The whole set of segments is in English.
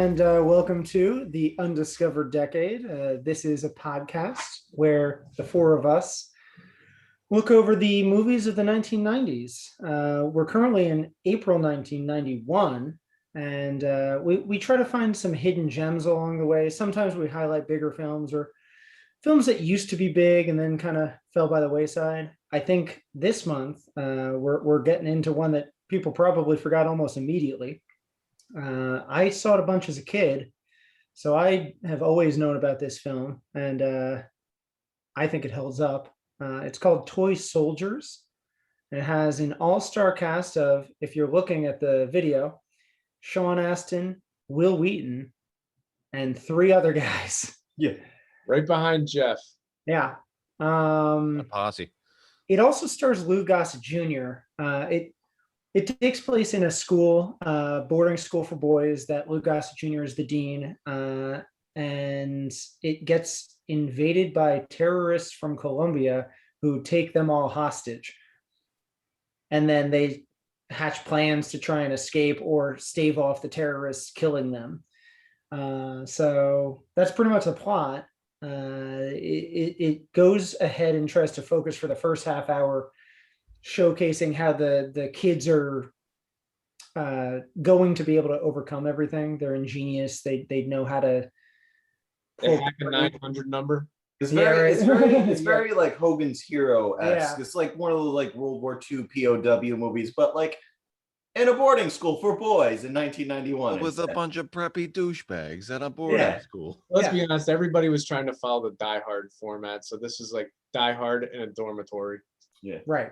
and welcome to the Undiscovered Decade. This is a podcast where the four of us look over the movies of the 1990s. We're currently in April 1991, and we try to find some hidden gems along the way. Sometimes we highlight bigger films or films that used to be big and then kind of fell by the wayside. I think this month we're getting into one that people probably forgot almost immediately. I saw it a bunch as a kid, so I have always known about this film, and I think it holds up. It's called Toy Soldiers. It has an all-star cast of, if you're looking at the video, Sean Astin, Will Wheaton, and three other guys. Yeah, right behind Jeff. Yeah. A posse. It also stars Lou Gossett Jr. It takes place in a school, boarding school for boys that Lou Gossett Jr. is the dean, and it gets invaded by terrorists from Colombia who take them all hostage. And then they hatch plans to try and escape or stave off the terrorists killing them. So that's pretty much the plot. It goes ahead and tries to focus for the first half hour, showcasing how the kids are going to be able to overcome everything. They're ingenious. They know how to hack a 900 number. It's very like Hogan's Hero-esque. Yeah. It's like one of the like World War II POW movies, but like in a boarding school for boys in 1991. With a bunch of preppy douchebags at a boarding school. Let's be honest, everybody was trying to follow the Die Hard format. So this is like Die Hard in a dormitory. Yeah. Right.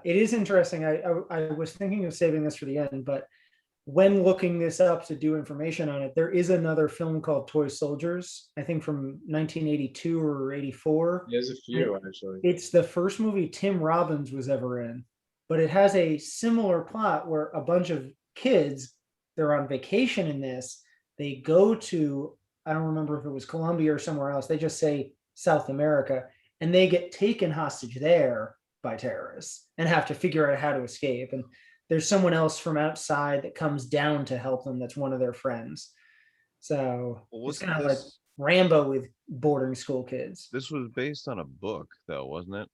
It is interesting. I was thinking of saving this for the end, but when looking this up to do information on it, there is another film called Toy Soldiers, I think from 1982 or 84. There's a few, actually. It's the first movie Tim Robbins was ever in, but it has a similar plot where a bunch of kids, they're on vacation in this. They go to, I don't remember if it was Colombia or somewhere else. They just say South America, and they get taken hostage there by terrorists and have to figure out how to escape. And there's someone else from outside that comes down to help them. That's one of their friends. So it's kind of like Rambo with boarding school kids. This was based on a book, though, wasn't it?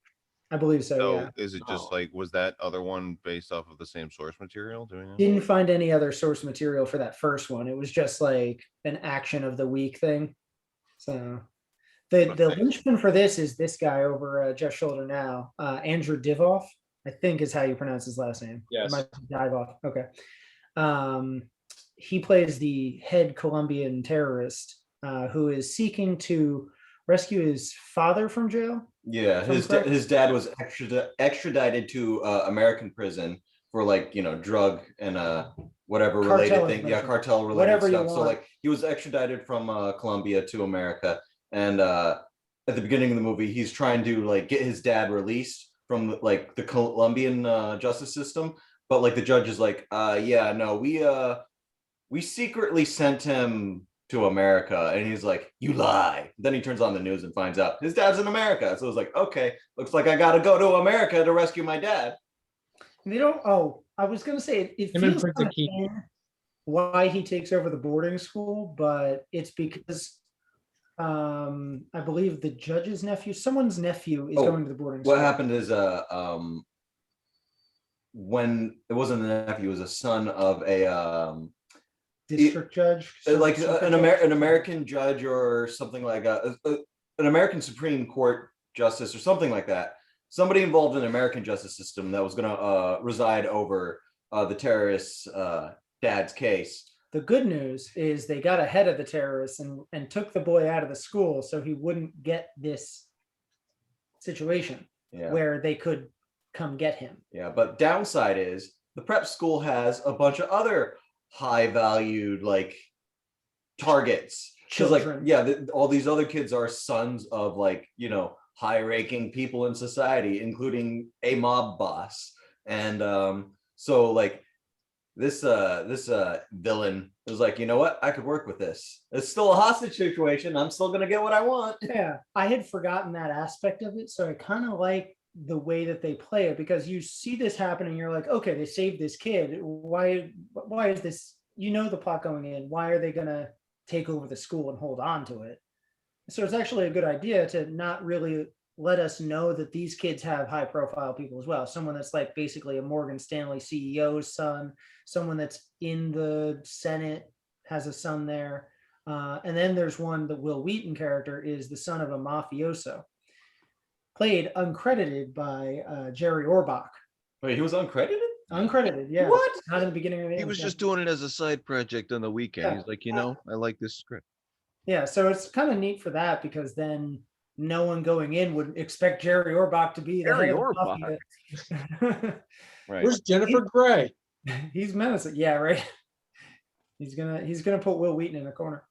I believe so. So yeah. Is it just like, was that other one based off of the same source material? Didn't find any other source material for that first one. It was just like an action of the week thing. So the linchpin for this is this guy over Jeff's shoulder now, Andrew Divoff, I think is how you pronounce his last name. Yes. Divoff. Okay. He plays the head Colombian terrorist who is seeking to rescue his father from jail. Yeah, his dad was extradited to American prison for like, drug and whatever related thing. Yeah, cartel related whatever stuff. So like he was extradited from Colombia to America. And at the beginning of the movie, he's trying to like get his dad released from like the Colombian justice system, but like the judge is like, we secretly sent him to America, and he's like, you lie. Then he turns on the news and finds out his dad's in America. So it's like, okay, looks like I got to go to America to rescue my dad. They don't. Oh, I was gonna say it feels kind of why he takes over the boarding school, but it's because I believe the judge's nephew, someone's nephew, is going to the boarding school. What happened is when it wasn't a nephew, it was a son of a district judge, like an American judge or something like an American Supreme Court justice or something like that. Somebody involved in the American justice system that was going to reside over the terrorist's dad's case. The good news is they got ahead of the terrorists and took the boy out of the school so he wouldn't get this situation where they could come get him. Yeah, but downside is the prep school has a bunch of other high valued like targets. Children. Like, all these other kids are sons of like, high ranking people in society, including a mob boss. And so like, this villain was like, you know what? I could work with this. It's still a hostage situation. I'm still gonna get what I want. Yeah, I had forgotten that aspect of it, so I kind of like the way that they play it, because you see this happen and you're like, okay, they saved this kid. Why is this you know the plot going in. Why are they going to take over the school and hold on to it? So it's actually a good idea to not really let us know that these kids have high profile people as well. Someone that's like basically a Morgan Stanley CEO's son, someone that's in the Senate has a son there. And then there's one, the Will Wheaton character is the son of a mafioso, played uncredited by Jerry Orbach. Wait, he was uncredited? Uncredited, yeah. What? Not in the beginning of the He end. was just doing it as a side project on the weekend. Yeah. He's like, you know, I like this script. Yeah, so it's kind of neat for that because then no one going in would expect Jerry Orbach to be the Jerry head of Orbach. mafia. Right. Where's Jennifer Grey? He's menacing. Yeah, right. He's gonna put Will Wheaton in a corner.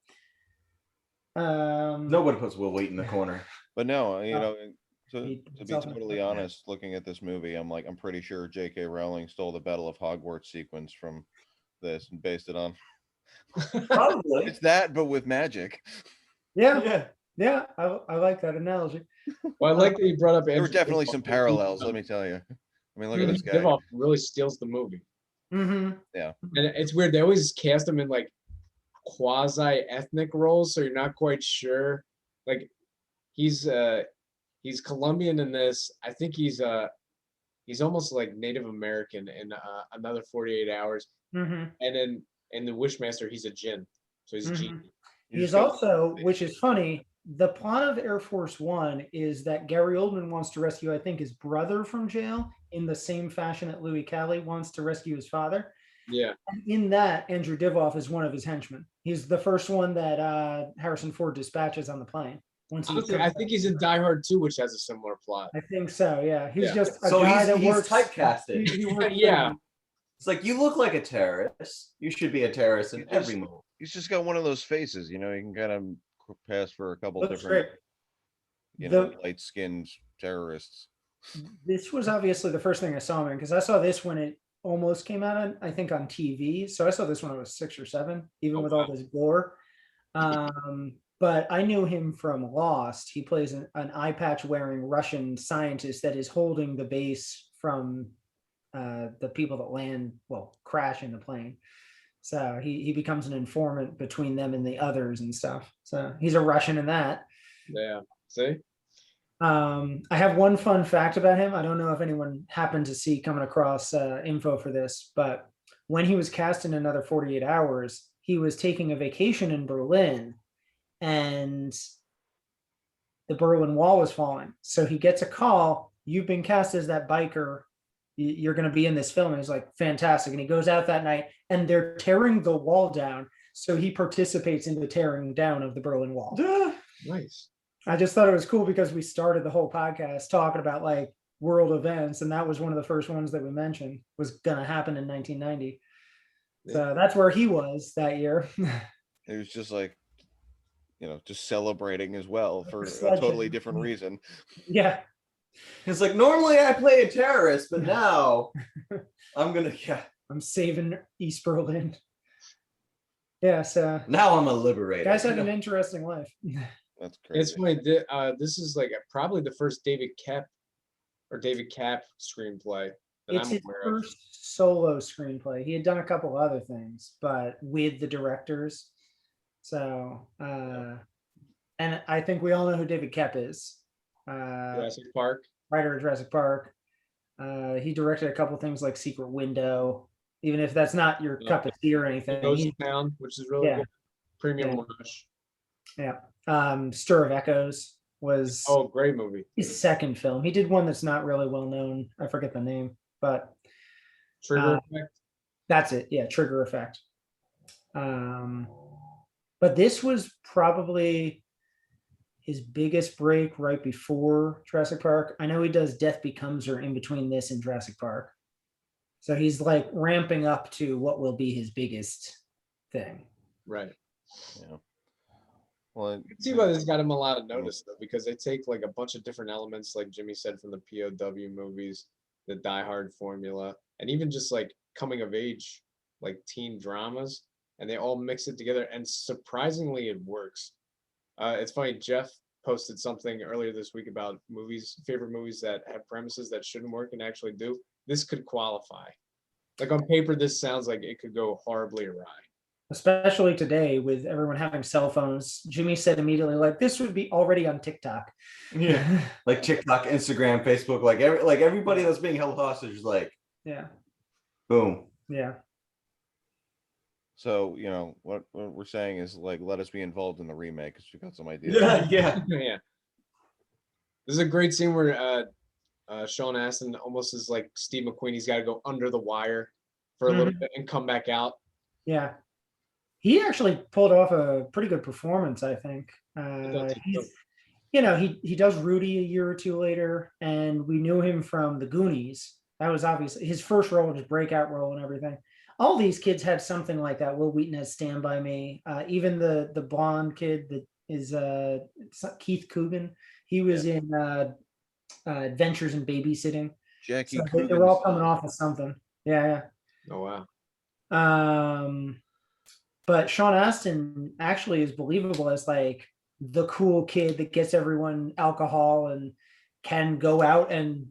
Nobody puts Will Wheaton in the corner. But no, you Uh, know, to he- be himself in totally the- honest, looking at this movie, I'm like, I'm pretty sure J.K. Rowling stole the Battle of Hogwarts sequence from this and based it on. Probably. It's that, but with magic. Yeah, yeah, I like that analogy. Well, I like that you brought up. There were Andrew definitely Divoff. some parallels, let me tell you. I mean, look at this guy. Divoff really steals the movie, Mm-hmm. and it's weird. They always cast him in like quasi-ethnic roles, so you're not quite sure. Like he's Colombian in this. I think he's almost like Native American in another 48 Hours, Mm-hmm. and then in the Wishmaster he's a Jinn, so he's a Mhm. genie. You He's just gotta- also, which is funny, the plot of Air Force One is that Gary Oldman wants to rescue, I think, his brother from jail in the same fashion that Luis Cali wants to rescue his father. Yeah, And in that, Andrew Divoff is one of his henchmen. He's the first one that Harrison Ford dispatches on the plane. Once he honestly, I think he's in Die Hard 2, which has a similar plot. I think so. Yeah, he's Yeah. just a So guy he's that works. typecasted. he works Yeah. It's like, you look like a terrorist. You should be a terrorist in You just- every movie. He's just got one of those faces, you know, you can kind of pass for a couple Looks different, great. you know, The- light-skinned terrorists. This was obviously the first thing I saw him in because I saw this when it almost came out on, I think, on TV. So I saw this when I was 6 or 7, even Oh, with wow. all this gore. But I knew him from Lost. He plays an eye patch wearing Russian scientist that is holding the base from the people that crash in the plane. So he becomes an informant between them and the others and stuff. So he's a Russian in that. Yeah. See? I have one fun fact about him. I don't know if anyone happened to see coming across info for this, but when he was cast in Another 48 Hours, he was taking a vacation in Berlin and the Berlin Wall was falling. So he gets a call, you've been cast as that biker. You're going to be in this film. And he's like, fantastic. And he goes out that night and they're tearing the wall down. So he participates in the tearing down of the Berlin Wall. Nice. I just thought it was cool because we started the whole podcast talking about like world events. And that was one of the first ones that we mentioned was going to happen in 1990. So that's where he was that year. It was just like, you know, just celebrating as well for a Sledging. totally different reason. Yeah. It's like, normally I play a terrorist, but now I'm gonna, yeah, I'm saving East Berlin. Yeah. So now I'm a liberator. guys have an interesting life. That's crazy. It's funny. This is like probably the first David Cap screenplay that It's I'm his aware of. first solo screenplay. He had done a couple other things, but with the directors. So, and I think we all know who David Koepp is. Jurassic Park. Writer of Jurassic Park. He directed a couple things like Secret Window, even if that's not your cup of tea or anything. Ghost He- Town, which is really Yeah. good. Premium Yeah. Rush. Stir of Echoes was Oh, great movie. his second film. He did one that's not really well known. I forget the name, but Trigger Uh, Effect. that's it. Yeah, Trigger Effect. But this was probably his biggest break right before Jurassic Park. I know he does Death Becomes Her in between this and Jurassic Park. So he's like ramping up to what will be his biggest thing. Right. Yeah. Well, You can see why this got him a lot of notice though, because they take like a bunch of different elements, like Jimmy said, from the POW movies, the Die Hard formula, and even just like coming of age, like teen dramas, and they all mix it together. And surprisingly, it works. It's funny. Jeff posted something earlier this week about favorite movies that have premises that shouldn't work and actually do. This could qualify. Like on paper, this sounds like it could go horribly awry. especially today with everyone having cell phones. Jimmy said immediately, like, this would be already on TikTok. Yeah. Like TikTok, Instagram, Facebook, like everybody that's being held hostage is like, Yeah. boom. Yeah. So, you know, what we're saying is like, let us be involved in the remake because we got some ideas. Yeah. Yeah. This is a great scene where Sean Astin almost is like Steve McQueen. He's got to go under the wire for a little bit and come back out. Yeah. He actually pulled off a pretty good performance, I think. He's, you know, he does Rudy a year or two later, and we knew him from The Goonies. That was obviously his first role, his breakout role and everything. All these kids had something like that. Will Wheaton has Stand By Me. Even the blonde kid that is Keith Coogan. He was in Adventures in Babysitting. Jackie So Coogan's they're all coming son. off of something. Yeah. Oh wow. But Sean Astin actually is believable as like the cool kid that gets everyone alcohol and can go out and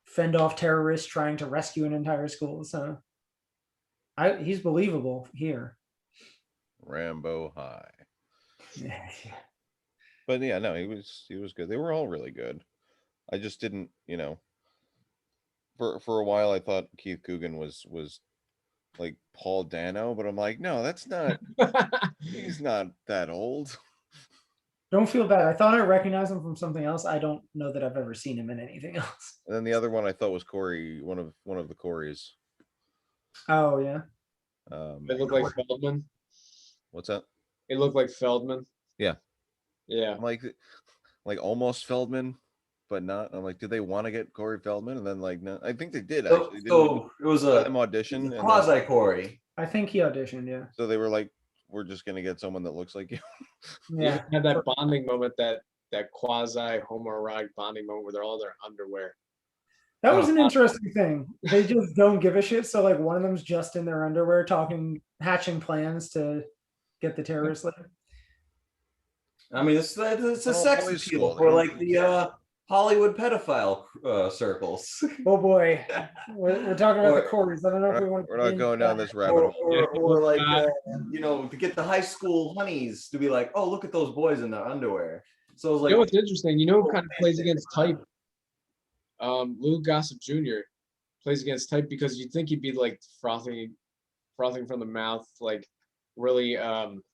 fend off terrorists trying to rescue an entire school. So he's believable here. Rambo High. Yeah. But yeah, no, he was good. They were all really good. I just didn't, you know, for a while I thought Keith Coogan was like Paul Dano, but I'm like, no, that's not. He's not that old. Don't feel bad. I thought I recognized him from something else. I don't know that I've ever seen him in anything else. And then the other one I thought was Corey, one of the Coreys. Oh yeah. It looked like Feldman. What's that? It looked like Feldman. Yeah. Yeah. I'm like almost Feldman, but not. I'm like, did they want to get Corey Feldman? And then like, no, I think they did actually. So it was a audition. quasi Corey. I think he auditioned. Yeah. So they were like, we're just gonna get someone that looks like you. Yeah. Had that bonding moment, that quasi homoerotic bonding moment where they're all in their underwear. That was an interesting thing. They just don't give a shit. So like one of them's just in their underwear hatching plans to get the terrorists later. I mean, it's a sex boys' appeal school. for like the Hollywood pedophile circles. Oh boy, we're talking about the Coreys. I don't know if we want. We're not going down this rabbit hole. Or like you know, to get the high school honeys to be like, oh, look at those boys in their underwear. So it's like, You know what's interesting? You know who kind of plays against type? Lou Gossett Jr. plays against type because you'd think he'd be like frothing from the mouth, like really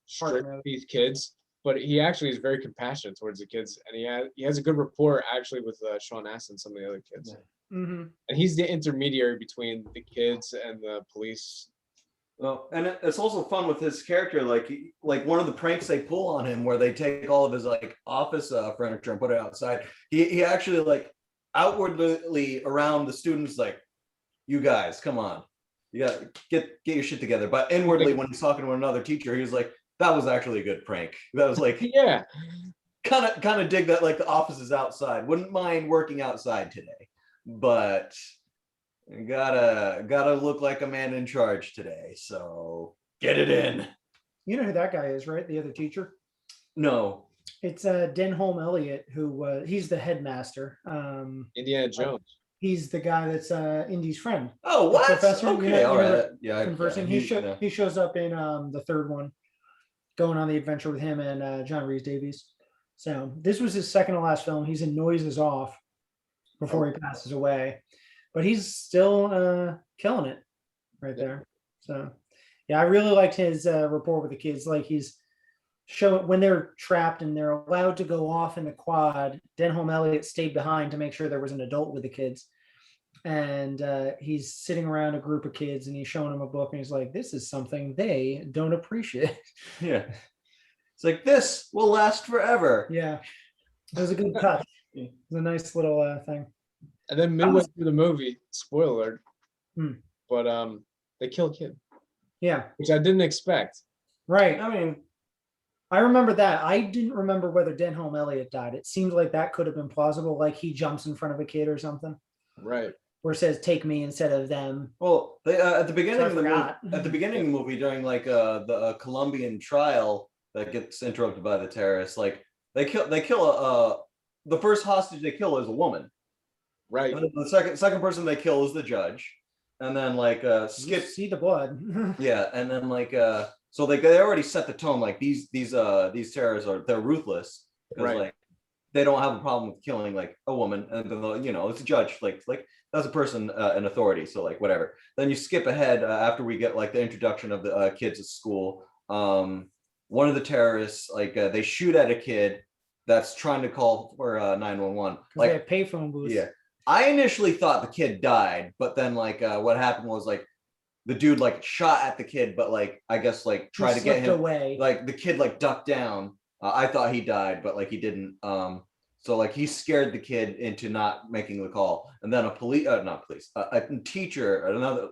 strict with these kids. But he actually is very compassionate towards the kids, and he has a good rapport actually with Sean Astin and some of the other kids. Mm-hmm. And he's the intermediary between the kids and the police. well, and it's also fun with his character. Like one of the pranks they pull on him, where they take all of his like office furniture and put it outside. He actually like outwardly around the students, like, you guys, come on, you got to get your shit together. But inwardly, when he's talking to another teacher, he was like, that was actually a good prank. That was like, Yeah. kind of dig that, like the office is outside. Wouldn't mind working outside today, but gotta look like a man in charge today. So get it in. You know who that guy is, right? The other teacher. No. It's Denholm Elliott, who he's the headmaster. Indiana Jones. He's the guy that's Indy's friend. Oh, what? Professor, Okay, all right. Yeah, conversing. He shows up in the third one, going on the adventure with him and John Rhys-Davies. So this was his second to last film. He's in Noises Off before he passes away, but he's still killing it right there. So yeah, I really liked his rapport with the kids. Like he's showing when they're trapped and they're allowed to go off in the quad. Denholm Elliott stayed behind to make sure there was an adult with the kids. And he's sitting around a group of kids and he's showing them a book and he's like, this is something they don't appreciate. Yeah. It's like, this will last forever. Yeah. It was a good touch. It was a nice little thing. And then midway through the movie, spoiler alert, Hmm. but they kill a kid, Yeah. which I didn't expect. Right. I mean, I remember that. I didn't remember whether Denholm Elliott died. It seemed like that could have been plausible. Like he jumps in front of a kid or something. Right. Where it says "take me" instead of them. well, they at the beginning So I of the movie, forgot. at the beginning of the movie, during like the Colombian trial that gets interrupted by the terrorists, like they kill the first hostage they kill is a woman. Right. And then the second person they kill is the judge, and then like You skip see the blood. yeah, and then like So they already set the tone. Like these terrorists they're ruthless because Right. like they don't have a problem with killing like a woman, and then you know it's a judge like that's a person in authority. So like whatever. Then you skip ahead after we get like the introduction of the kids at school. One of the terrorists like they shoot at a kid that's trying to call for 911. Like Like they have payphone booths. yeah, I initially thought the kid died, but then like what happened was like the dude like shot at the kid, but like I guess like tried to get him away. like the kid like ducked down. I thought he died, but like he didn't. So like he scared the kid into not making the call, and then a teacher,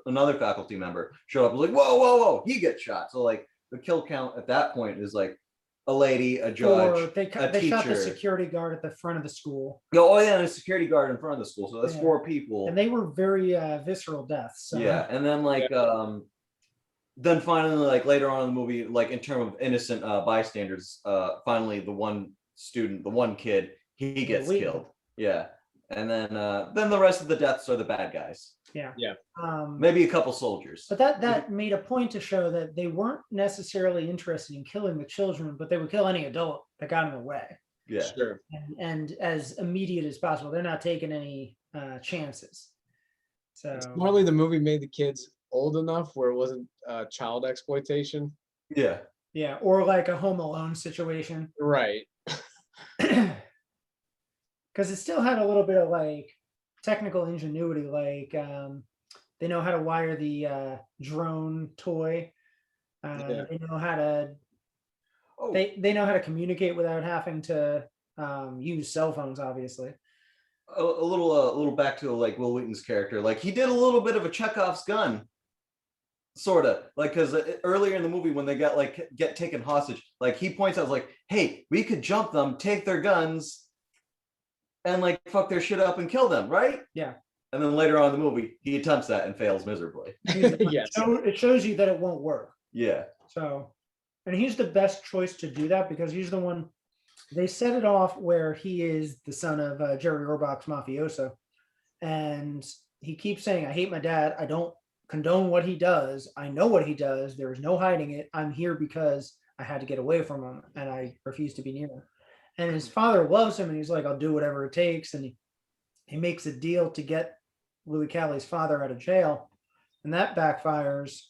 another faculty member showed up and was like, whoa, he gets shot. So like the kill count at that point is like a lady, a judge, Or they shot the security guard at the front of the school. Oh yeah, and a security guard in front of the school. So that's Yeah. 4 people. And they were very visceral deaths. So. Yeah, and then like then finally like later on in the movie, like in terms of innocent bystanders, finally the one student, the one kid, he gets Wheaton. killed. Yeah, and then the rest of the deaths are the bad guys. Yeah. Yeah. Maybe a couple soldiers. But that made a point to show that they weren't necessarily interested in killing the children, but they would kill any adult that got in the way. Yeah. Sure. And as immediate as possible. They're not taking any chances. So Smartly, the movie made the kids old enough where it wasn't child exploitation. Yeah. yeah, or like a Home Alone situation. Right. Because it still had a little bit of like technical ingenuity, like they know how to wire the drone toy. Yeah. They know how to Oh. they know how to communicate without having to use cell phones, obviously. A little back to like Will Wheaton's character. Like he did a little bit of a Chekhov's gun. Sort of like because earlier in the movie when they get taken hostage, like he points out like, hey, we could jump them, take their guns, and like fuck their shit up and kill them, right? Yeah. And then later on in the movie, he attempts that and fails miserably. Yes. So it shows you that it won't work. Yeah. So, and he's the best choice to do that because he's the one. They set it off where he is the son of Jerry Orbach's mafioso, and he keeps saying, "I hate my dad. I don't condone what he does. I know what he does. There is no hiding it. I'm here because I had to get away from him, and I refuse to be near him." And his father loves him, and he's like, "I'll do whatever it takes." And he makes a deal to get Luis Cali's father out of jail, and that backfires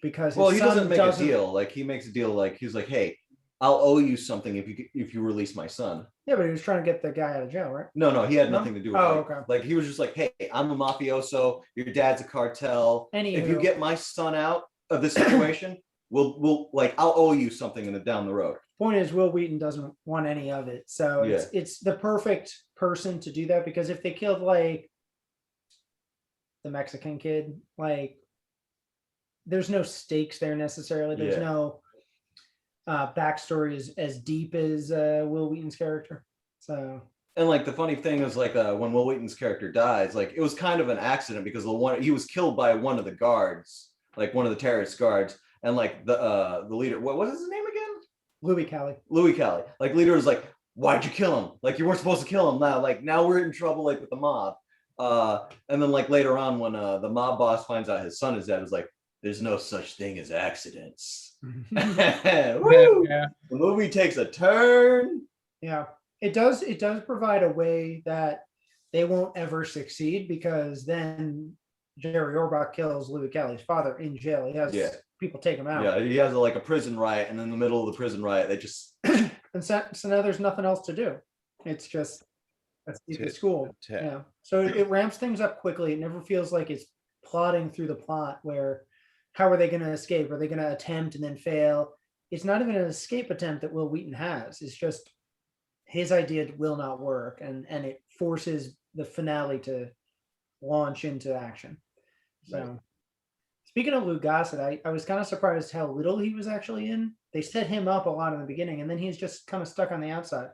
because Well, his he son doesn't make a deal. Like he makes a deal. Like he's like, hey, I'll owe you something if you release my son. Yeah, but he was trying to get the guy out of jail, right? No, he had No? nothing to do with Oh, it. okay. Like he was just like, hey, I'm a mafioso. Your dad's a cartel. If you Anywho. get my son out of this situation, we'll like I'll owe you something down the road. Point is, Will Wheaton doesn't want any of it, so it's the perfect person to do that because if they killed like the Mexican kid, like there's no stakes there necessarily. There's Yeah. no backstory as deep as Will Wheaton's character. So And like the funny thing is like when Will Wheaton's character dies, like it was kind of an accident because he was killed by one of the guards, like one of the terrorist guards, and like the leader, what was his name again? Luis Cali. Luis Cali. Like leader was like, why'd you kill him? Like you weren't supposed to kill him. Now we're in trouble like with the mob. And then like later on when the mob boss finds out his son is dead, is like, there's no such thing as accidents. Woo! Yeah. The movie takes a turn. Yeah, it does provide a way that they won't ever succeed because then Jerry Orbach kills Luis Cali's father in jail. He has people take him out. Yeah, he has like a prison riot, and in the middle of the prison riot, they just And so now there's nothing else to do. It's just let's leave the school. Yeah. So it ramps things up quickly. It never feels like it's plodding through the plot where how are they going to escape? Are they going to attempt and then fail? It's not even an escape attempt that Will Wheaton has. It's just his idea will not work, and it forces the finale to launch into action. So speaking of Lou Gossett, I was kind of surprised how little he was actually in. They set him up a lot in the beginning, and then he's just kind of stuck on the outside.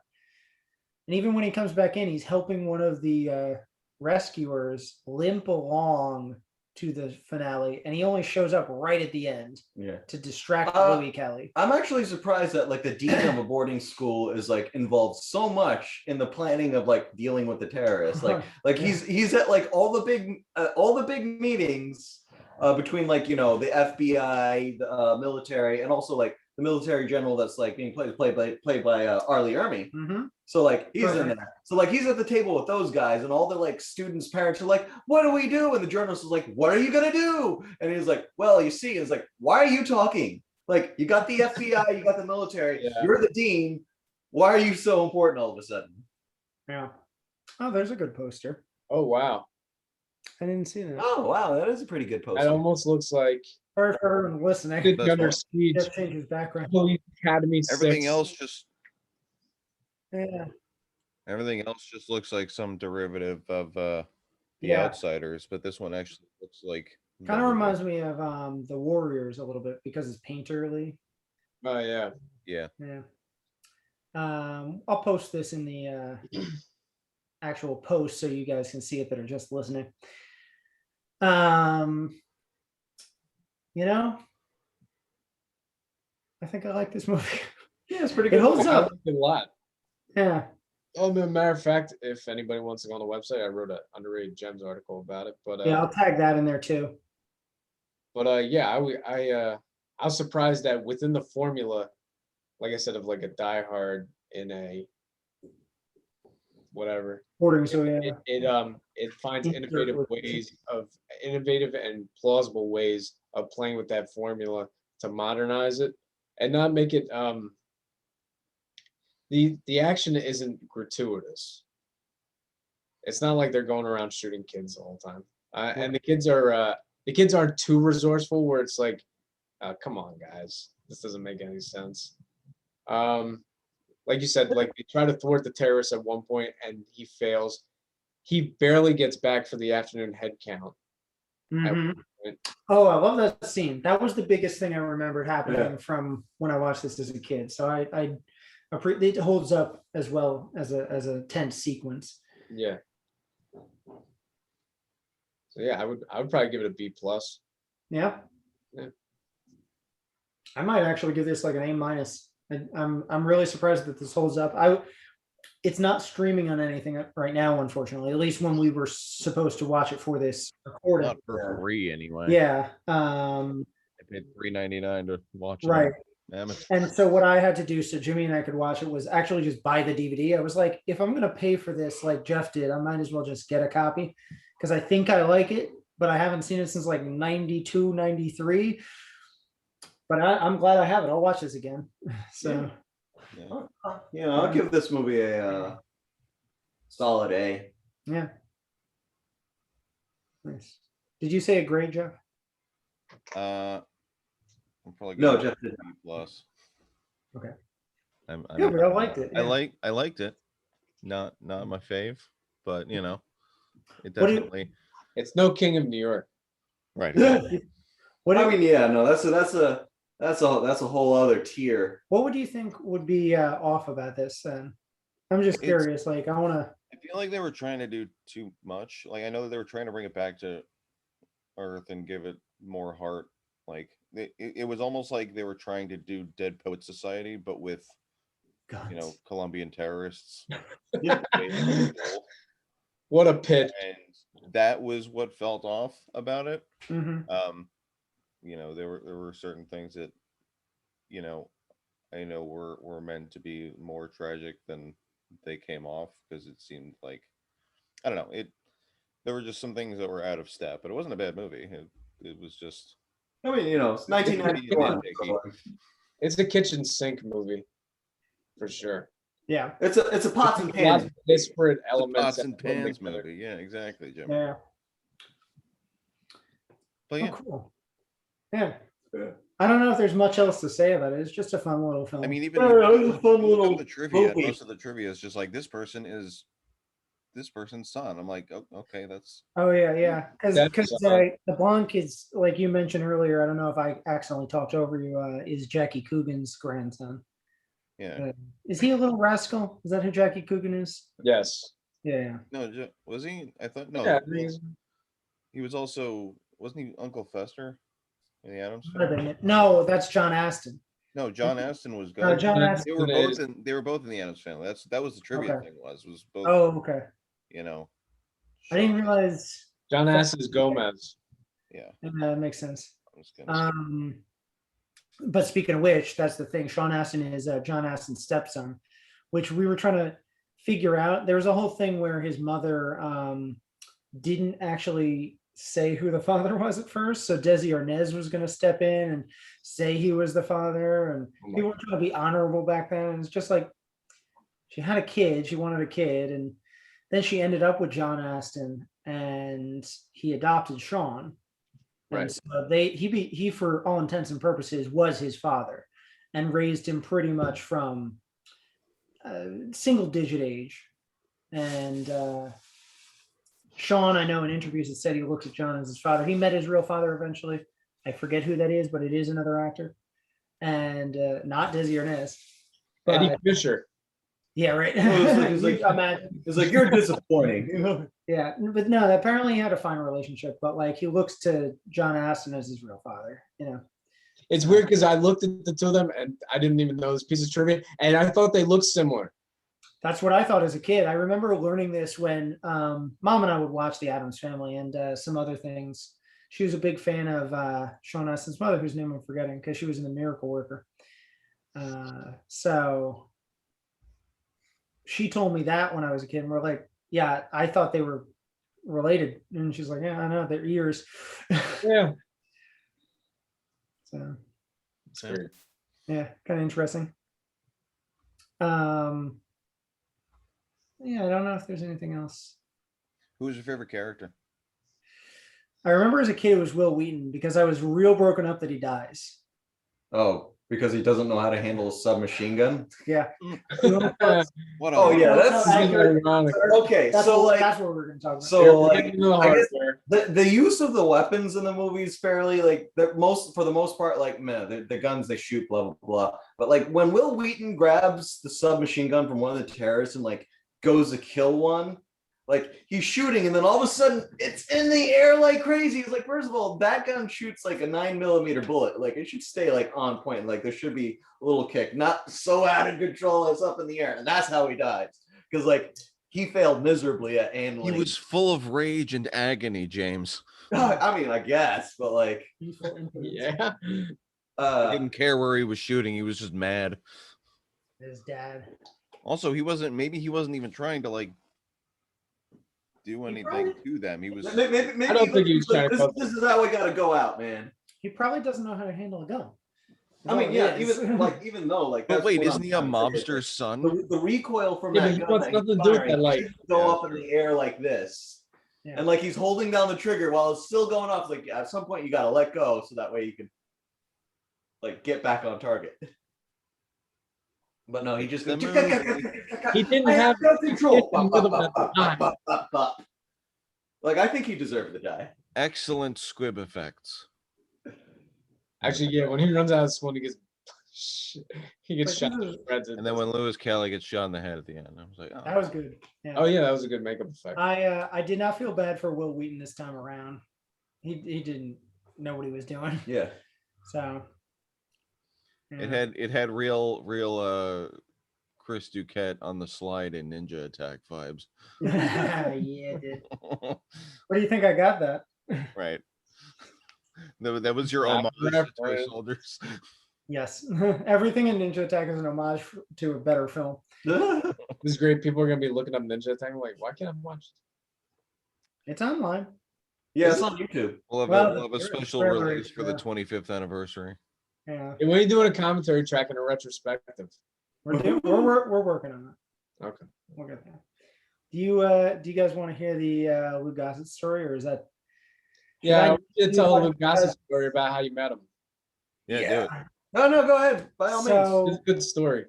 And even when he comes back in, he's helping one of the rescuers limp along to the finale, and he only shows up right at the end to distract Luis Cali. I'm actually surprised that like the dean of a boarding school is like involved so much in the planning of like dealing with the terrorists. Like he's at like all the big meetings, between like, you know, the FBI, the military, and also like the military general that's like being played by Arlie Ermy. Mm-hmm. So like he's in Perfect. there. So like he's at the table with those guys, and all the like students' parents are like, "What do we do?" And the journalist is like, "What are you gonna do?" And he's like, "Well, you see," and it's like, "Why are you talking? Like, you got the FBI, you got the military, Yeah. you're the dean. Why are you so important all of a sudden?" Yeah. Oh, there's a good poster. Oh wow, I didn't see that. Oh wow, that is a pretty good that poster. almost looks like For everyone listening, Sid That's Gunner fine. speech. just change his background. Police Academy 6. Everything else just looks like some derivative of The Yeah. Outsiders, but this one actually looks like Kind the of movie. reminds me of the Warriors a little bit because it's painterly. Oh yeah. Yeah. Yeah. I'll post this in the actual post so you guys can see it that are just listening. You know, I think I like this movie. Yeah, it's pretty It good. holds I up. liked it a lot. Yeah. Oh, as a matter of fact, if anybody wants to go on the website, I wrote an underrated gems article about it. But Yeah, I'll tag that in there too. yeah, I was surprised that within the formula, like I said, of like a Die Hard in a whatever, Ordering, so yeah. it finds Insert innovative and plausible ways of playing with that formula to modernize it and not make it the action isn't gratuitous. It's not like they're going around shooting kids the whole time, and the kids aren't too resourceful where it's like, come on guys, this doesn't make any sense. Like you said, like they try to thwart the terrorists at one point and he fails. He barely gets back for the afternoon head count. Mhm. Oh, I love that scene. That was the biggest thing I remembered happening from when I watched this as a kid. So it holds up as well as a tense sequence. Yeah. So yeah, I would probably give it a B plus. Yeah. Yeah. I might actually give this like an A minus. I'm really surprised that this holds up. It's not streaming on anything right now, unfortunately. At least when we were supposed to watch it for this recording. Not for free anyway. Yeah. I paid $3.99 to watch it. Right. Damn And so what I had to do so Jimmy and I could watch it was actually just buy the DVD. I was like, if I'm gonna pay for this like Jeff did, I might as well just get a copy because I think I like it, but I haven't seen it since like 92, 93. But I'm glad I have it. I'll watch this again. So Yeah. I'll give this movie a solid A. yeah. Nice. Did you say a grade, Jeff? I'm probably No, gonna Jeff go did B plus. Okay. I'm Yeah, but I liked it. I Yeah. liked it. Not my fave, but you know, it What do you- definitely It's no King of New York. right. What I do you, mean, yeah, no, that's a whole other tier. what would you think would be off about this then? I'm just It's- curious. Like, I want to. I feel like they were trying to do too much. Like I know that they were trying to bring it back to Earth and give it more heart. Like it was almost like they were trying to do Dead Poet Society, but with Colombian terrorists. What a pitch. And that was what felt off about it. Mhm. There were certain things that, I know were meant to be more tragic than they came off because it seemed like, I don't know, there were just some things that were out of step, but it wasn't a bad movie. It was just, I mean, it's 1991. so, It's a kitchen sink movie, for sure. Yeah. It's a pots and A lot pans. of disparate it's a elements. pots that and come pans together. movie. Yeah, exactly, Jim. Yeah. But Oh, yeah, cool. Yeah. Yeah. I don't know if there's much else to say about it. It's just a fun little film. I mean, even Yeah, it was a fun you look up little the trivia. movie. Most of the trivia is just like this person is this person's son. I'm like, oh, okay, that's Oh yeah. Because That's, the Blanc is, like you mentioned earlier. I don't know if I accidentally talked over you. Is Jackie Coogan's grandson? yeah. Is he a little rascal? Is that who Jackie Coogan is? Yes. Yeah. No, was he? I thought no. Yeah, He was also wasn't he Uncle Fester in the Addams Might have Family? been it. No, that's John Astin. No, John Astin was good. John Yeah. Astin. They were both in the Addams Family. That was the trivia Okay. thing was both. Oh, okay. I didn't Sean- realize. John Astin is Gomez. Yeah. That makes sense. I was gonna say. But speaking of which, that's the thing. Sean Astin is John Astin's stepson, which we were trying to figure out. There was a whole thing where his mother didn't actually say who the father was at first. So Desi Arnaz was going to step in and say he was the father. And people were trying to be honorable back then. And it's just like, she had a kid. She wanted a kid. And then she ended up with John Astin and he adopted Sean. Right. And so he for all intents and purposes was his father and raised him pretty much from single digit age. And Sean, I know in interviews has said he looked at John as his father. He met his real father eventually. I forget who that is, but it is another actor. And not Desi Arnaz. Eddie Fisher. Yeah, right. It's like you're disappointing. Yeah, but no, apparently he had a fine relationship, but like he looks to John Astin as his real father, you know. It's weird because I looked at the two of them and I didn't even know this piece of trivia, and I thought they looked similar. That's what I thought as a kid. I remember learning this when Mom and I would watch The Addams Family and some other things. She was a big fan of Sean Astin's mother, whose name I'm forgetting, because she was in The Miracle Worker. So she told me that when I was a kid, and we're like, yeah, I thought they were related. And she's like, yeah, I know, their ears. Yeah. So It's weird. yeah, kind of interesting. Yeah, I don't know if there's anything else. Who was your favorite character? I remember as a kid it was Will Wheaton because I was real broken up that he dies. Oh, because he doesn't know how to handle a submachine gun. Yeah. What? Oh yeah, that's ironic. okay. So like that's what we're gonna talk about. So We're like getting into the I guess hardware. the use of the weapons in the movie is fairly like for the most part, like man, the guns they shoot, blah blah blah. But like when Will Wheaton grabs the submachine gun from one of the terrorists and like goes to kill one, like he's shooting and then all of a sudden it's in the air like crazy. He's like, first of all, that gun shoots like a 9mm bullet. Like it should stay like on point. Like there should be a little kick, not so out of control it's up in the air. And that's how he dies. Because like he failed miserably at handling. He was full of rage and agony, James. I mean, I guess, but like Yeah. He didn't care where he was shooting. He was just mad. His dad. Also, maybe he wasn't even trying to like do anything to them. He was. Maybe I don't think he was trying to. This is how we gotta go out, man. He probably doesn't know how to handle a gun. I mean, yeah, even though like. But wait, what isn't I'm he a trying to say. mobster's son? The recoil from Yeah, that but gun what's that nothing he's to do with firing that, like- should go Yeah, up in the air like this. Yeah. And like he's holding down the trigger while it's still going off. Like at some point you gotta let go so that way you can like get back on target. But no, he just The He didn't I have no control. he didn't have the time. Like I think he deserved to die. Excellent squib effects. Actually, yeah, when he runs out of smoke, he gets shot. And then when Luis Cali gets shot in the head at the end, I was like, oh. That was good. Yeah. Oh yeah, that was a good makeup effect. I did not feel bad for Will Wheaton this time around. He didn't know what he was doing. Yeah. So It had real Chris Duquette on the slide in Ninja Attack vibes. yeah, it did. Where do you think I got that? Right. That was your Yeah, homage to right. Toy Soldiers. Yes. Everything in Ninja Attack is an homage to a better film. This is great. People are gonna be looking up Ninja Attack. I'm like, why can't I watch It's online. Yeah, it's on YouTube. We'll have a special release for the 25th anniversary. Yeah. it? When are you doing a commentary track and a retrospective? We're working on it. Okay. We'll get there. Do you guys want to hear the Lou Gossett story, or is that? Yeah, I- you tell a Luke Gossett story about how you met him. Yeah, do it. No, go ahead. By all means. It's a good story.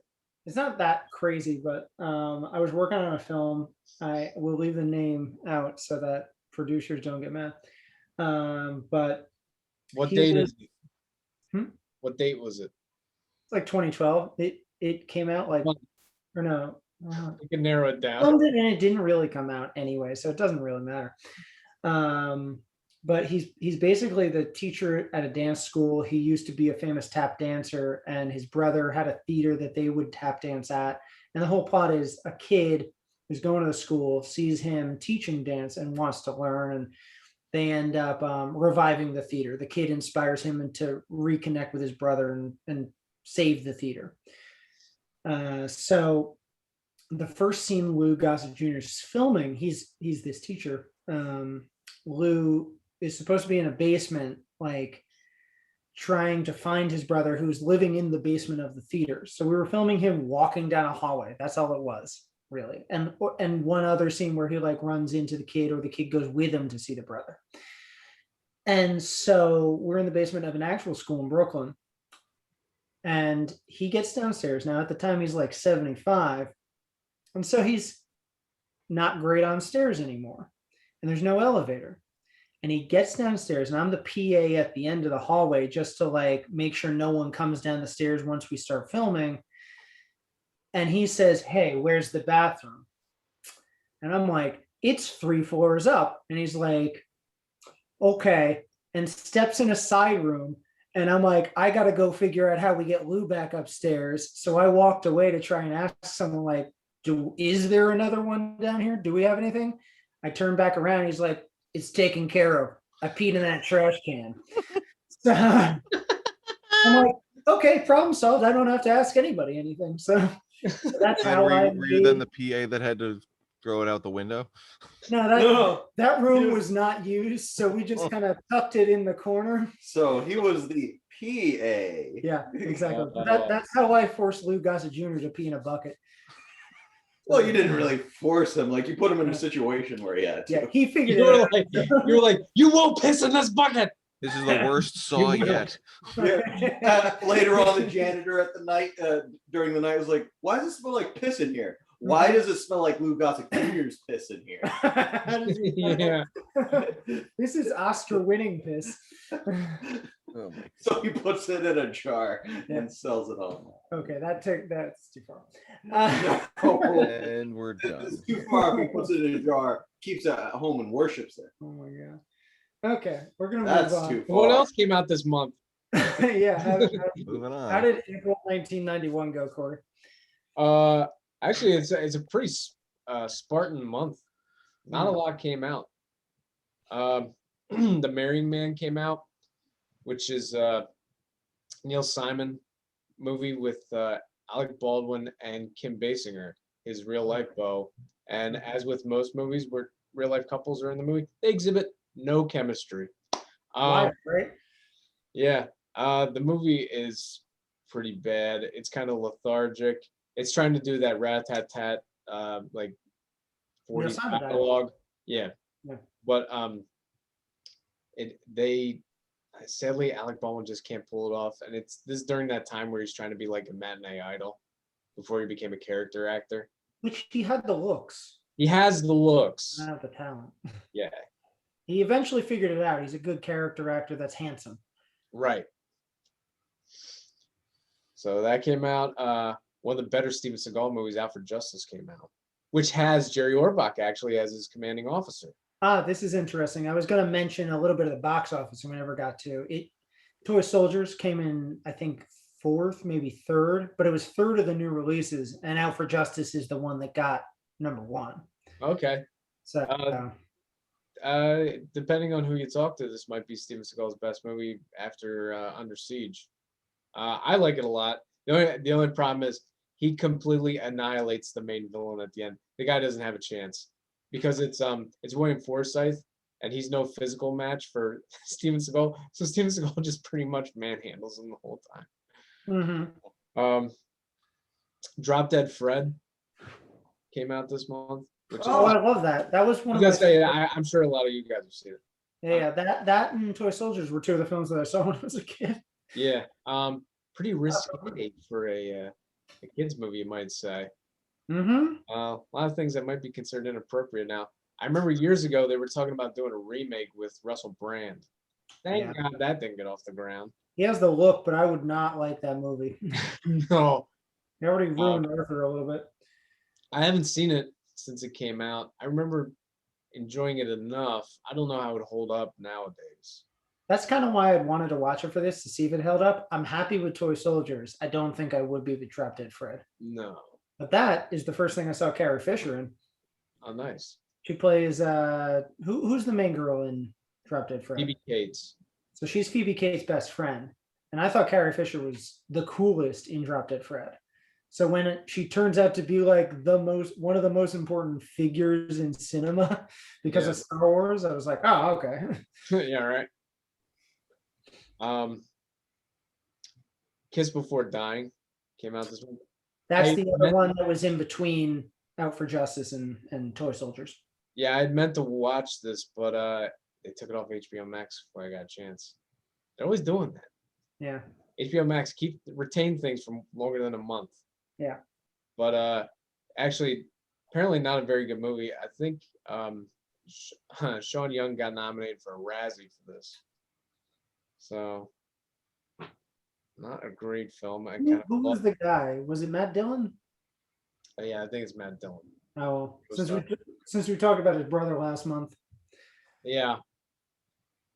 It's not that crazy, but I was working on a film. I will leave the name out so that producers don't get mad. But What he date was- is it? Hmm? What date was it? it's like 2012. It came out like, Well- or no, You can narrow it down. filmed it and it didn't really come out anyway, so it doesn't really matter. But he's basically the teacher at a dance school. He used to be a famous tap dancer, and his brother had a theater that they would tap dance at. And the whole plot is a kid who's going to the school, sees him teaching dance and wants to learn. And they end up reviving the theater. The kid inspires him to reconnect with his brother and save the theater. So the first scene Lou Gossett Jr. is filming, he's this teacher. Lou is supposed to be in a basement, like trying to find his brother who's living in the basement of the theater. So we were filming him walking down a hallway. That's all it was, really. And one other scene where he like runs into the kid, or the kid goes with him to see the brother. And so we're in the basement of an actual school in Brooklyn. And he gets downstairs. Now, at the time, he's like 75. And so he's not great on stairs anymore. And there's no elevator. And he gets downstairs, and I'm the PA at the end of the hallway just to like make sure no one comes down the stairs once we start filming. And he says, "Hey, where's the bathroom?" And I'm like, "It's 3 floors up." And he's like, "Okay," and steps in a side room. And I'm like, I got to go figure out how we get Lou back upstairs. So I walked away to try and ask someone like, is there another one down here? Do we have anything? I turned back around. He's like, "It's taken care of. I peed in that trash can." So I'm like, okay, problem solved. I don't have to ask anybody anything. So that's And how were you then the PA that had to throw it out the window? No, that room was not used. So we just kind of tucked it in the corner. So he was the PA. Yeah, exactly. That's how I forced Lou Gossett Jr. to pee in a bucket. Well, you didn't really force him. Like, you put him in a situation where he had to. Yeah, he figured You it were out. like, you were like, "You won't piss in this bucket." This is the worst saw You will. yet. Later on, the janitor at the night, during the night, was like, "Why does it smell like piss in here? Why does it smell like Lou Gossett Jr.'s piss in here?" Yeah. This is Oscar-winning piss. Oh my So he puts it in a jar and sells it on. Okay, that's too far. And we're done. It's too far. If he puts it in a jar, keeps it at home and worships it. Oh my god. Okay, we're gonna That's move on. too far. What else came out this month? Yeah. Moving on. How did April 1991 go, Corey? Actually, it's a pretty Spartan month. Not a lot came out. The Marrying Man came out, which is Neil Simon movie with Alec Baldwin and Kim Basinger, his real life beau. And as with most movies where real life couples are in the movie, they exhibit no chemistry. Live, right? Yeah, the movie is pretty bad. It's kind of lethargic. It's trying to do that rat-tat-tat, like 40 dialogue. Yeah. But sadly, Alec Baldwin just can't pull it off, and this is during that time where he's trying to be like a matinee idol before he became a character actor. Which he had the looks. He has the looks. Not the talent. Yeah. He eventually figured it out. He's a good character actor that's handsome. Right. So that came out. One of the better Steven Seagal movies, Out for Justice, came out, which has Jerry Orbach actually as his commanding officer. This is interesting. I was going to mention a little bit of the box office, and we never got to it. Toy Soldiers came in, I think, 4th, maybe 3rd, but it was 3rd of the new releases, and Out for Justice is the one that got number 1. Okay. So, depending on who you talk to, this might be Steven Seagal's best movie after Under Siege. I like it a lot. The only problem is he completely annihilates the main villain at the end. The guy doesn't have a chance because it's William Forsythe, and he's no physical match for Steven Seagal. So Steven Seagal just pretty much manhandles him the whole time. mm-hmm. Drop Dead Fred came out this month. I love that. That was one of I'm sure a lot of you guys have seen it. Yeah, that and Toy Soldiers were 2 of the films that I saw when I was a kid. Yeah, pretty risque for a kids movie, you might say. Mm-hmm. A lot of things that might be considered inappropriate now. I remember years ago they were talking about doing a remake with Russell Brand. Thank God that didn't get off the ground. He has the look, but I would not like that movie. No. They already ruined Arthur a little bit. I haven't seen it since it came out. I remember enjoying it enough. I don't know how it would hold up nowadays. That's kind of why I wanted to watch it for this, to see if it held up. I'm happy with Toy Soldiers. I don't think I would be with Drop Dead Fred. No. But that is the first thing I saw Carrie Fisher in. Oh, nice. She plays who's the main girl in Drop Dead Fred. Phoebe Cates. So she's Phoebe Cates' best friend. And I thought Carrie Fisher was the coolest in Drop Dead Fred. So when she turns out to be like one of the most important figures in cinema because of Star Wars, I was like, oh, okay. Yeah, right. Kiss Before Dying came out this week. That's the other one that was in between Out for Justice and Toy Soldiers. Yeah, I meant to watch this, but they took it off HBO Max before I got a chance. They're always doing that. Yeah. HBO Max retain things from longer than a month. Yeah. But actually, apparently not a very good movie. I think Sean Young got nominated for a Razzie for this. So, not a great film. Who was the guy? Was it Matt Dillon? Yeah, I think it's Matt Dillon. Oh, since we talked about his brother last month. Yeah.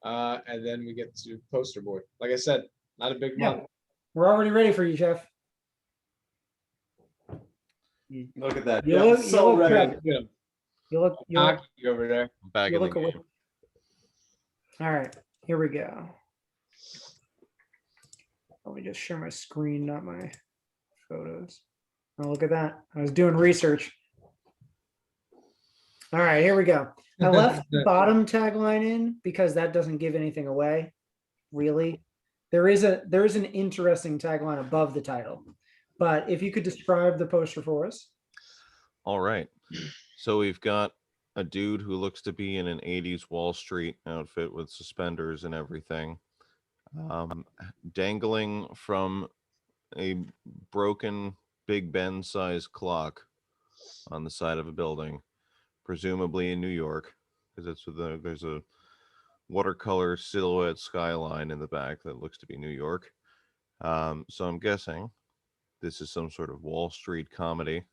And then we get to Poster Boy. Like I said, not a big month. We're already ready for you, Chef. Look at that. You look so ready. You look Cocky over there. Back in the game. All right, here we go. Let me just share my screen, not my photos. Oh, look at that. I was doing research. All right, here we go. I left the bottom tagline in because that doesn't give anything away, really. There is an interesting tagline above the title, but if you could describe the poster for us. All right. So we've got a dude who looks to be in an 80s Wall Street outfit with suspenders and everything, dangling from a broken Big Ben sized clock on the side of a building, presumably in New York, because that's what there's a watercolor silhouette skyline in the back that looks to be New York. So I'm guessing this is some sort of Wall Street comedy.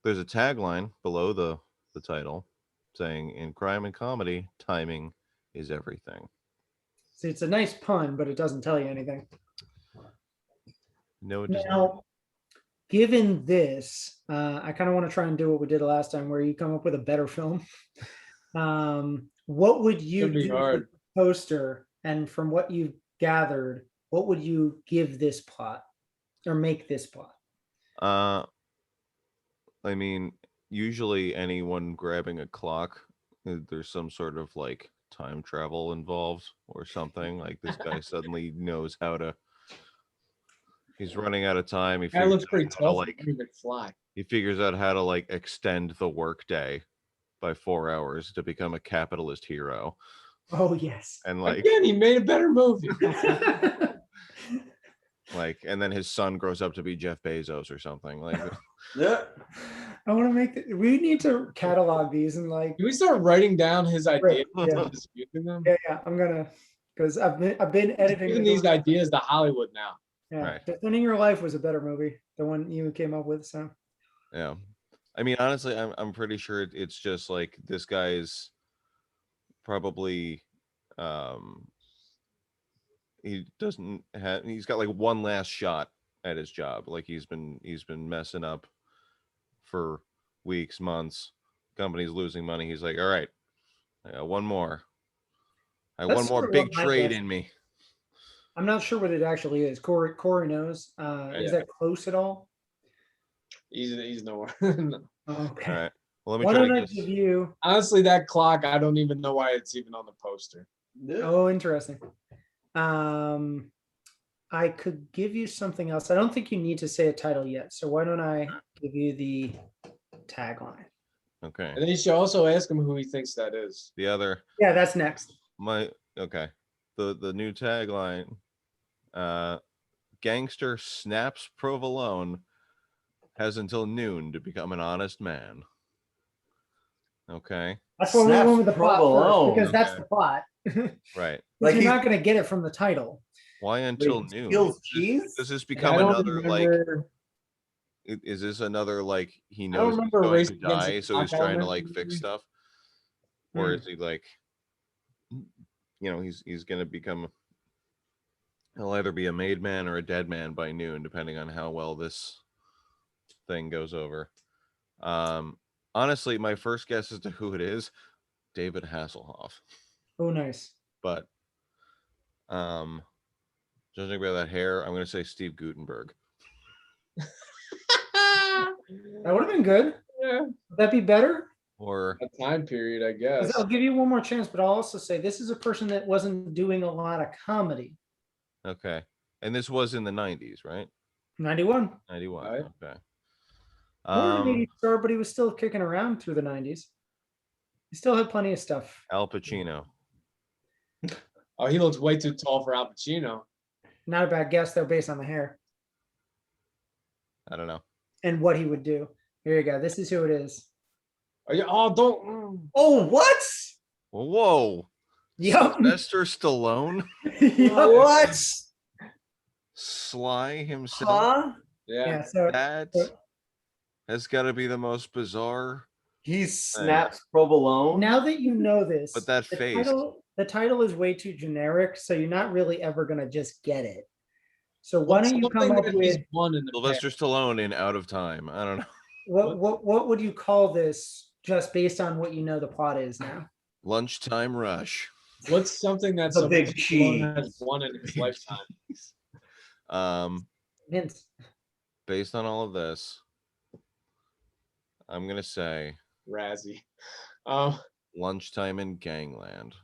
There's a tagline below the title saying, "In crime and comedy, timing is everything." See, it's a nice pun, but it doesn't tell you anything. No, it does now, not. Given this, I kind of want to try and do what we did last time, where you come up with a better film. What would you do with the poster? And from what you've gathered, what would you give this plot or make this plot? I mean, usually anyone grabbing a clock, there's some sort of like time travel involved or something. Like this guy suddenly knows how to. He's running out of time. That looks pretty tough. He figures out how to like extend the workday by 4 hours to become a capitalist hero. Oh yes. And like again, he made a better movie. Like, and then his son grows up to be Jeff Bezos or something. Like, yeah. I want to make we need to catalog these and like. Can we start writing down his ideas? Yeah. Yeah, I'm gonna, because I've been editing. Giving these ideas to Hollywood now. Yeah, right. Defending Your Life was a better movie, the one you came up with. So. Yeah, I mean, honestly, I'm pretty sure it's just like this guy's probably he doesn't have, he's got like one last shot at his job. Like he's been messing up for weeks, months. Company's losing money. He's like, all right, I got one more. One more big trade in me. I'm not sure what it actually is. Corey knows. Is that close at all? He's nowhere. No. All Okay. right. Well, let me Why try don't to I give you? Honestly, that clock, I don't even know why it's even on the poster. Oh, interesting. I could give you something else. I don't think you need to say a title yet. So why don't I give you the tagline? Okay. And then you should also ask him who he thinks that is. The other. Yeah, that's next. Okay. The new tagline. Gangster snaps provolone, has until noon to become an honest man. Okay. That's what we went with the plot first, because that's the plot. Right. Like you're not going to get it from the title. Why until noon? Does this become another like? Is this another like he knows he's going to die, so he's trying to like fix stuff, or is he like, you know, he's going to become? He'll either be a made man or a dead man by noon, depending on how well this thing goes over. Honestly, my first guess as to who it is, David Hasselhoff. Oh, nice. But judging by that hair, I'm gonna say Steve Gutenberg. That would have been good. Yeah, Would that be better? Or a time period, I 'Cause guess. I'll give you one more chance, but I'll also say this is a person that wasn't doing a lot of comedy. okay, and this was in the 90s, right? 91. 91. Right. Okay. More of an 80s star, but he was still kicking around through the 90s. He still had plenty of stuff. Al Pacino. Oh, he looks way too tall for Al Pacino. Not a bad guess, though, based on the hair I don't know. and what he would do. Here you go. This is who it is. Oh, yeah, oh don't. Oh, what? Whoa. Yep. Sylvester Stallone. Yep. What? Sly himself. Huh? Yeah. Yeah. So That has got to be the most bizarre. He snaps provolone. now that you know this, But that face. the title is way too generic, so you're not really ever gonna just get it. So why What's don't you come something up that he's with won in the Sylvester past? Stallone in Out of Time. I don't know. what would you call this just based on what you know the plot is now? Lunchtime Rush. What's something that The big Sylvester Stallone has cheese. won in his lifetime? Hints. Based on all of this, I'm gonna say Razzie. Lunchtime in Gangland.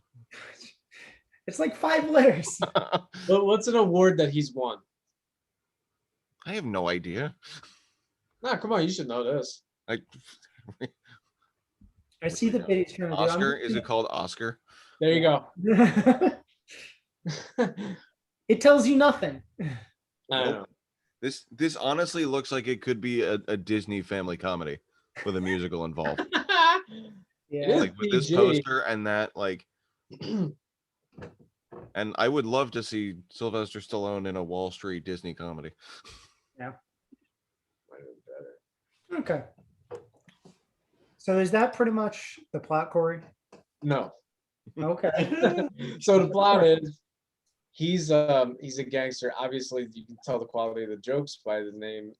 It's like 5 letters. But what's an award that he's won? I have no idea. Nah, come on, you should know this. I, I see the bit he's trying to do. I'm Oscar? just Is it called Oscar? There you go. gonna- It tells you nothing. I Nope. don't know. This honestly looks like it could be a Disney family comedy with a musical involved. Yeah. is. Like with this PG. poster and that, like, and I would love to see Sylvester Stallone in a Wall Street Disney comedy. Might have been better. Okay. So is that pretty much the plot, Corey? No. Okay. So the plot is he's a gangster. Obviously, you can tell the quality of the jokes by the name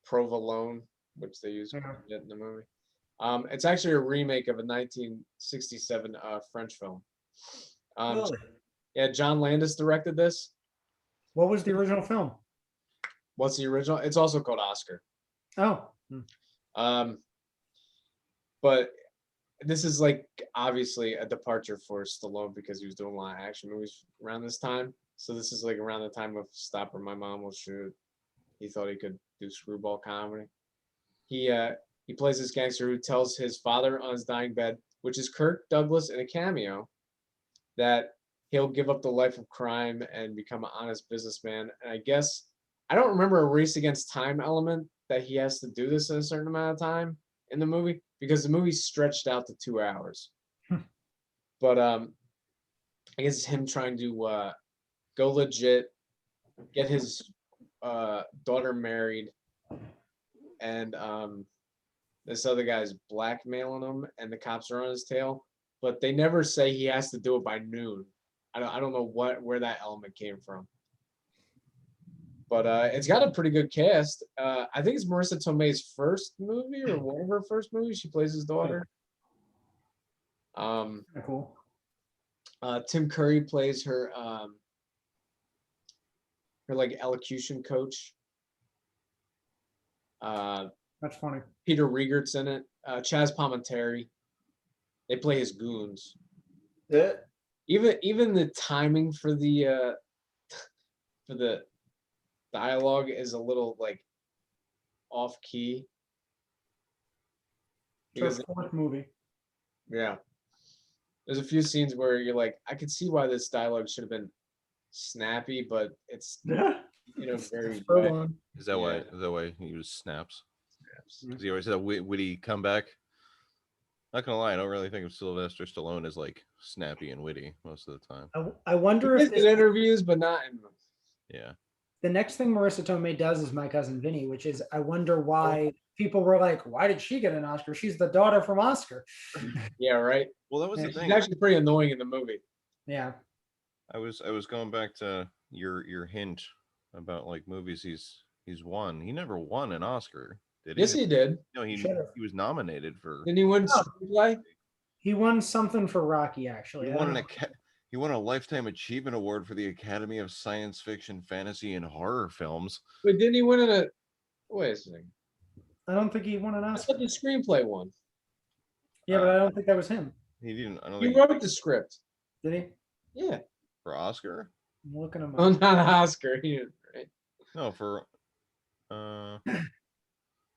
Provolone, which they use quite a bit in the movie. It's actually a remake of a 1967 French film. Really? Yeah, John Landis directed this. What was the original film? What's the original? It's also called Oscar. Oh. But this is like obviously a departure for Stallone because he was doing a lot of action movies around this time. So this is like around the time of Stop or My Mom Will Shoot. He thought he could do screwball comedy. He plays this gangster who tells his father on his dying bed, which is Kirk Douglas in a cameo, that he'll give up the life of crime and become an honest businessman. And I guess I don't remember a race against time element that he has to do this in a certain amount of time in the movie because the movie's stretched out to 2 hours. But I guess it's him trying to go legit, get his daughter married, and this other guy's blackmailing him, and the cops are on his tail. But they never say he has to do it by noon. I don't know where that element came from. But it's got a pretty good cast. I think it's Marissa Tomei's first movie or one of her first movies. She plays his daughter. Cool. Tim Curry plays her like elocution coach. That's funny. Peter Riegert's in it. Chaz Palminteri. They play his goons. Yeah. Even the timing for the dialogue is a little like off key. It's our Because fourth movie. yeah, there's a few scenes where you're like, I could see why this dialogue should have been snappy, but it's very Spur dry. on. Is that why? Yeah. Is that why he used snaps? Because he always had a witty comeback. Not gonna lie, I don't really think of Sylvester Stallone as like snappy and witty most of the time. I wonder He if is in interviews, but not in. Yeah. the next thing Marissa Tomei does is My Cousin Vinny, which is I wonder why people were like, why did she get an Oscar? She's the daughter from Oscar. Yeah, right. Well, that was the Yeah, She's thing. actually pretty annoying in the movie. Yeah. I was going back to your hint about like movies he's won. He never won an Oscar, did he? Yes, he did. No, he Should've. was nominated for. Didn't he win Oh. Screenplay? He won something for Rocky, actually. He I won don't know. he won a Lifetime Achievement Award for the Academy of Science Fiction, Fantasy, and Horror Films. But didn't he win in a? Wait a second. I don't think he won an I Oscar. thought the screenplay won. Yeah, but I don't think that was him. He didn't. I don't He think wrote the script. Did he? Yeah. for Oscar. I'm looking him Oh, up. not Oscar. He didn't, right? No, for no,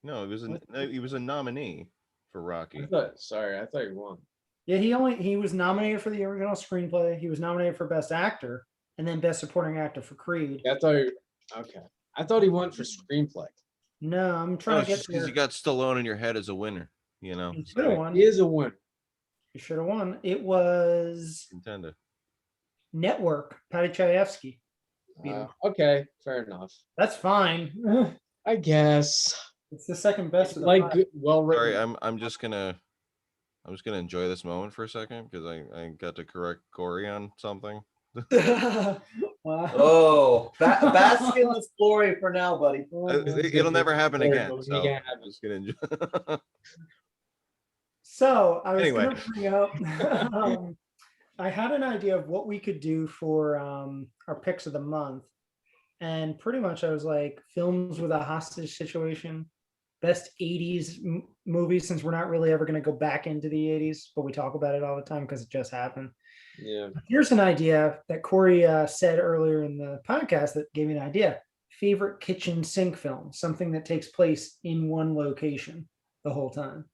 he was a nominee for Rocky. Sorry, I thought he won. Yeah, he was nominated for the original screenplay. He was nominated for Best Actor and then Best Supporting Actor for Creed. Yeah, okay. I thought he won for screenplay. No, I'm No, trying it's to get just because there. you got Stallone in your head as a winner. You know, He should have won. He is a winner. He should have won. It was contender. Network, Patty Chayefsky. Okay, fair enough. That's fine. I guess. It's the second best. Of the Like five. good, well written. Sorry, I'm just gonna enjoy this moment for a second because I got to correct Corey on something. Wow. Oh, bask in this glory for now, buddy. It'll never happen Sorry, again. but So we can't I'm have just gonna enjoy. So I was Anyway. going to bring up. I had an idea of what we could do for our picks of the month, and pretty much I was like films with a hostage situation, best '80s movies, since we're not really ever going to go back into the '80s, but we talk about it all the time because it just happened. Yeah. Here's an idea that Corey said earlier in the podcast that gave me an idea. Favorite kitchen sink film, something that takes place in one location the whole time.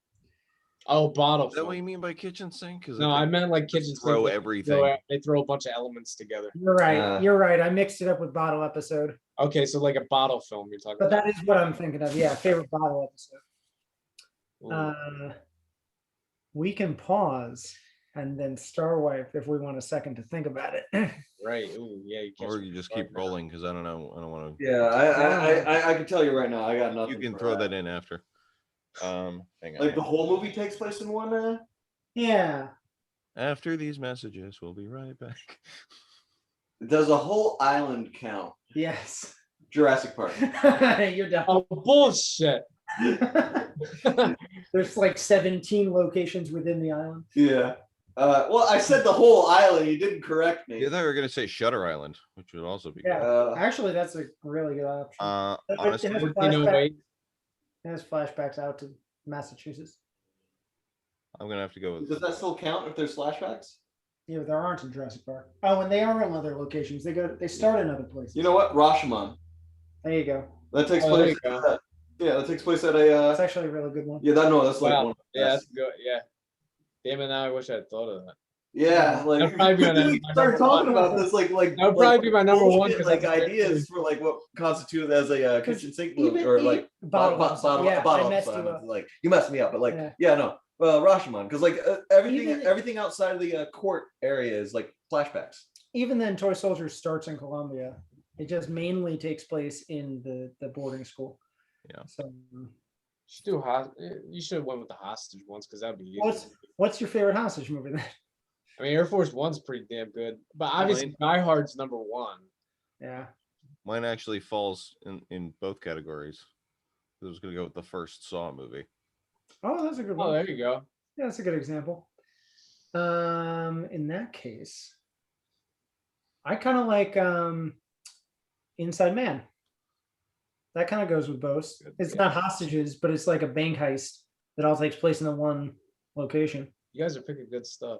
Oh, bottle. Is that what you film. mean by kitchen sink? Because No, I meant like kitchen throw sink, like, everything. They throw a bunch of elements together. You're right. You're right. I mixed it up with bottle episode. Okay, so like a bottle film you're talking But about. that is what I'm thinking of. Yeah, favorite bottle episode. Ooh. We can pause and then star wipe if we want a second to think about it. Right. Ooh, yeah. Or you just keep rolling because I don't know. I don't want to. Yeah, I can tell you right now, I got nothing. You can for throw that in after. Hang on. Like the whole movie takes place in one. Yeah. After these messages, we'll be right back. Does a whole island count? Yes. Jurassic Park. You're down. Oh, bullshit. There's like 17 locations within the island. Yeah. Well, I said the whole island. You didn't correct me. I thought you were gonna say Shutter Island, which would also be Yeah. good. Actually, that's a really good option. Honestly, It has 1408. It has flashbacks out to Massachusetts. I'm gonna have to go with. Does that still count if there's flashbacks? Yeah, but there aren't in Jurassic Park. Oh, and they are in other locations. They start in other places. You know what? Rashomon. There you go. That takes Oh, there place. you go. Yeah, that takes place at That's a. actually a really good one. Yeah, that's like Wow. one. Yeah, that's good. Yeah. Damn it! Now I wish I had thought of that. Yeah, like That'd probably be my we number start talking one. about this like That would probably be my number one, bullshit, 'cause like that's a great ideas for like what constitutes as a kitchen sink movie Even- or like bottle episode. Yeah, I messed you episode. up. Like you messed me up, but like Yeah. yeah, no, Rashomon, because like Even- everything outside of the court area is like flashbacks. Even then, Toy Soldiers starts in Colombia. It just mainly takes place in the boarding school. Yeah. So, You should have went with the hostage ones because that'd be easy. what's your favorite hostage movie then? I mean, Air Force One's pretty damn good, but obviously Die Hard's number one. Yeah. Mine actually falls in both categories. I was gonna go with the first Saw movie. Oh, that's a good one. Oh, there you go. Yeah, that's a good example. In that case, I kind of like Inside Man. That kind of goes with both. It's not hostages, but it's like a bank heist that all takes place in the one location. You guys are picking good stuff.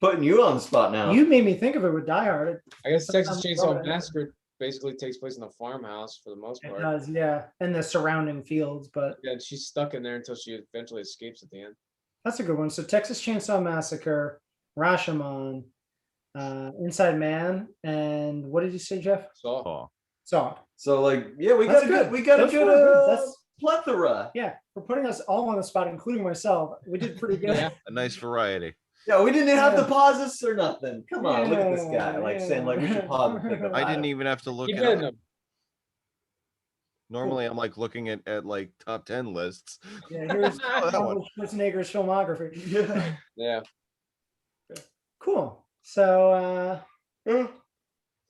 Putting you on the spot now. You made me think of it with Die Hard. I guess Texas Sometimes Chainsaw probably- Massacre basically takes place in a farmhouse for the most It part. does, yeah, and the surrounding fields. But Yeah, and she's stuck in there until she eventually escapes at the end. that's a good one. So Texas Chainsaw Massacre, Rashomon, Inside Man, and what did you say, Jeff? So Saw. Saw. So like yeah, we That's got a good. good we got a That's good good. That's- plethora. Yeah, for putting us all on the spot, including myself. We did pretty good. Yeah. A nice variety. Yeah, we didn't have Yeah. to pauses or nothing. Come on, look at this guy, Yeah, like saying like we should pause and think about I it. didn't even have to look keep it getting up. them. Normally, I'm like looking at like top 10 lists. Yeah, here's Oh, that one. Arnold Schwarzenegger's filmography. Yeah. Yeah. Cool. So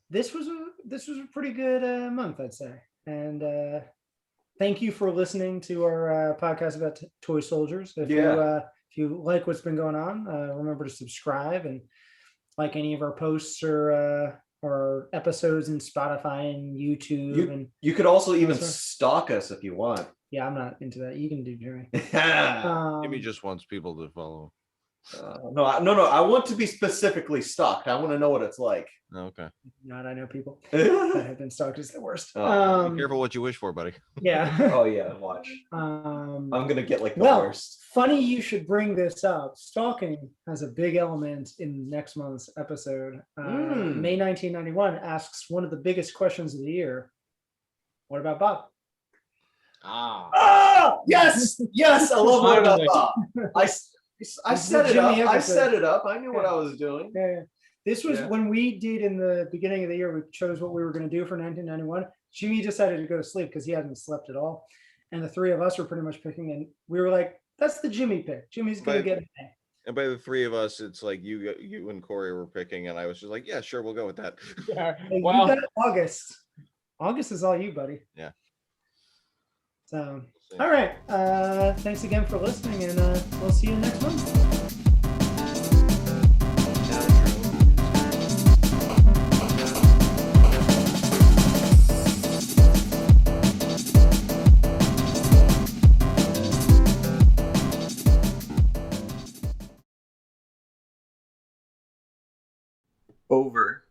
this was a pretty good month, I'd say. And thank you for listening to our podcast about toy soldiers. If if you like what's been going on, remember to subscribe and like any of our posts or episodes in Spotify and YouTube. And You could also even Sorry. stalk us if you want. yeah, I'm not into that. You can do Jimmy. Jimmy just wants people to follow. No. I want to be specifically stalked. I want to know what it's like. Okay. Not I know people that have been stalked is the worst. Oh, Be careful what you wish for, buddy. Yeah. Oh yeah, watch. I'm gonna get like the worst. Funny you should bring this up. Stalking has a big element in next month's episode. May 1991 asks one of the biggest questions of the year. What about Bob? Ah, yes, I love what about Bob. I set it up. Jimmy I episode. set it up. I knew what Yeah. I was doing. Yeah. This was Yeah. when we did in the beginning of the year, we chose what we were going to do for 1991. Jimmy decided to go to sleep because he hadn't slept at all. And the three of us were pretty much picking, and we were like, that's the Jimmy pick. Jimmy's going to get an A. And by the three of us, it's like you and Corey were picking, and I was just like, yeah, sure, we'll go with that. Yeah. Hey, Well, you got August. August is all you, buddy. Yeah. So, See. all right. Thanks again for listening, and we'll see you next month. Over.